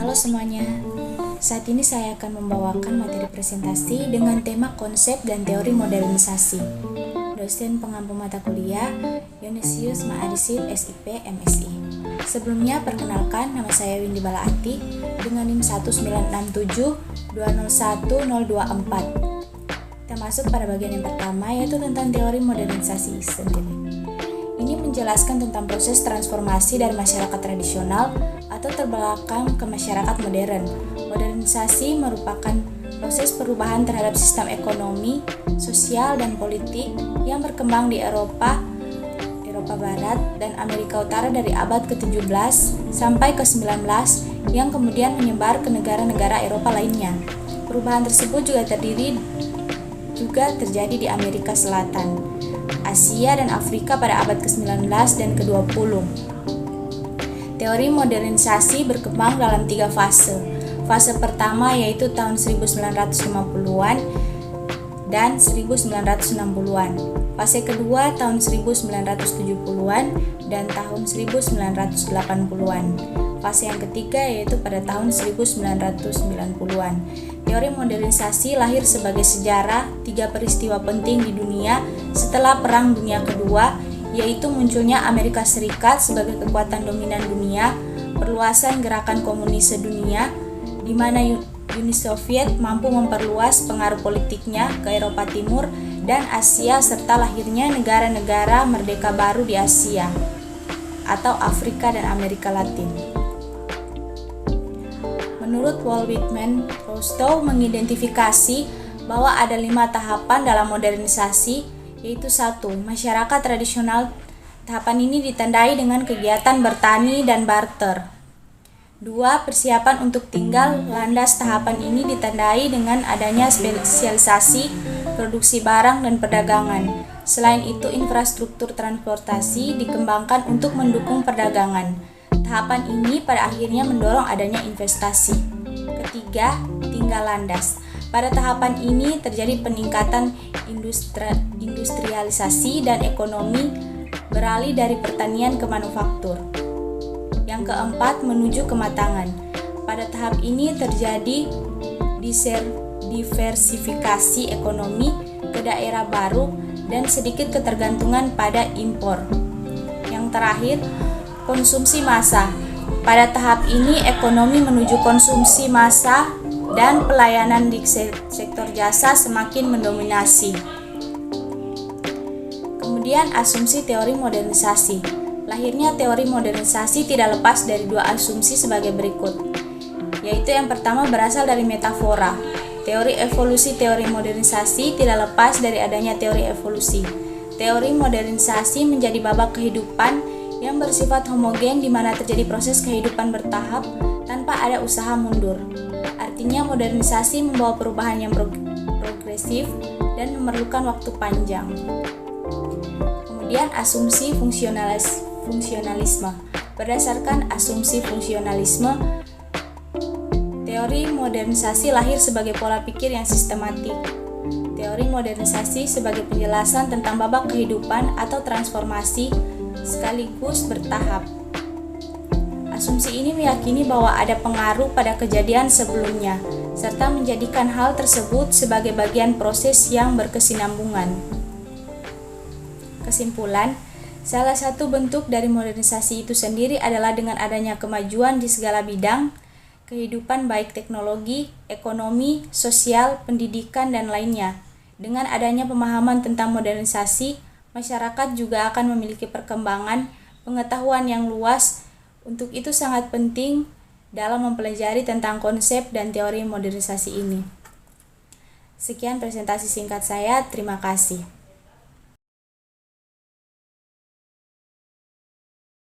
Halo semuanya, saat ini saya akan membawakan materi presentasi dengan tema konsep dan teori modernisasi. Dosen pengampu mata kuliah, Yunisius Ma'arisyid, SIP, MSI. Sebelumnya, perkenalkan, nama saya Windy Balaati dengan NIM 19672011024. Kita masuk pada bagian yang pertama, yaitu tentang teori modernisasi sendiri. Ini menjelaskan tentang proses transformasi dari masyarakat tradisional atau terbelakang ke masyarakat modern. Modernisasi merupakan proses perubahan terhadap sistem ekonomi, sosial, dan politik yang berkembang di Eropa Barat, dan Amerika Utara dari abad ke-17 sampai ke-19 yang kemudian menyebar ke negara-negara Eropa lainnya. Perubahan tersebut juga terjadi di Amerika Selatan, Asia, dan Afrika pada abad ke-19 dan ke-20. Teori modernisasi berkembang dalam 3 fase. Fase pertama yaitu tahun 1950-an dan 1960-an. Fase kedua tahun 1970-an dan tahun 1980-an. Fase yang ketiga yaitu pada tahun 1990-an. Teori modernisasi lahir sebagai sejarah 3 peristiwa penting di dunia setelah Perang Dunia Kedua, yaitu munculnya Amerika Serikat sebagai kekuatan dominan dunia, perluasan gerakan komunis sedunia, di mana Uni Soviet mampu memperluas pengaruh politiknya ke Eropa Timur dan Asia, serta lahirnya negara-negara merdeka baru di Asia atau Afrika dan Amerika Latin. Menurut Walt Whitman, Rostow mengidentifikasi bahwa ada 5 tahapan dalam modernisasi, yaitu 1. Masyarakat tradisional. Tahapan ini ditandai dengan kegiatan bertani dan barter. 2. Persiapan untuk tinggal. Landas tahapan ini ditandai dengan adanya spesialisasi, produksi barang, dan perdagangan. Selain itu, infrastruktur transportasi dikembangkan untuk mendukung perdagangan. Tahapan ini pada akhirnya mendorong adanya investasi. Ketiga, tinggal landas. Pada tahapan ini terjadi peningkatan industrialisasi dan ekonomi beralih dari pertanian ke manufaktur. Yang keempat, menuju kematangan. Pada tahap ini terjadi diversifikasi ekonomi ke daerah baru dan sedikit ketergantungan pada impor. Yang terakhir, konsumsi massal. Pada tahap ini ekonomi menuju konsumsi massal dan pelayanan di sektor jasa semakin mendominasi. Kemudian, asumsi teori modernisasi. Lahirnya teori modernisasi tidak lepas dari 2 asumsi sebagai berikut, yaitu yang pertama berasal dari metafora. Teori evolusi teori modernisasi tidak lepas dari adanya teori evolusi. Teori modernisasi menjadi babak kehidupan yang bersifat homogen di mana terjadi proses kehidupan bertahap tanpa ada usaha mundur. Artinya modernisasi membawa perubahan yang progresif dan memerlukan waktu panjang. Kemudian asumsi fungsionalisme. Berdasarkan asumsi fungsionalisme, teori modernisasi lahir sebagai pola pikir yang sistematik. Teori modernisasi sebagai penjelasan tentang babak kehidupan atau transformasi sekaligus bertahap. Asumsi ini meyakini bahwa ada pengaruh pada kejadian sebelumnya, serta menjadikan hal tersebut sebagai bagian proses yang berkesinambungan. Kesimpulan, salah satu bentuk dari modernisasi itu sendiri adalah dengan adanya kemajuan di segala bidang kehidupan baik teknologi, ekonomi, sosial, pendidikan, dan lainnya. Dengan adanya pemahaman tentang modernisasi, masyarakat juga akan memiliki perkembangan pengetahuan yang luas. Untuk itu sangat penting dalam mempelajari tentang konsep dan teori modernisasi ini. Sekian presentasi singkat saya, terima kasih.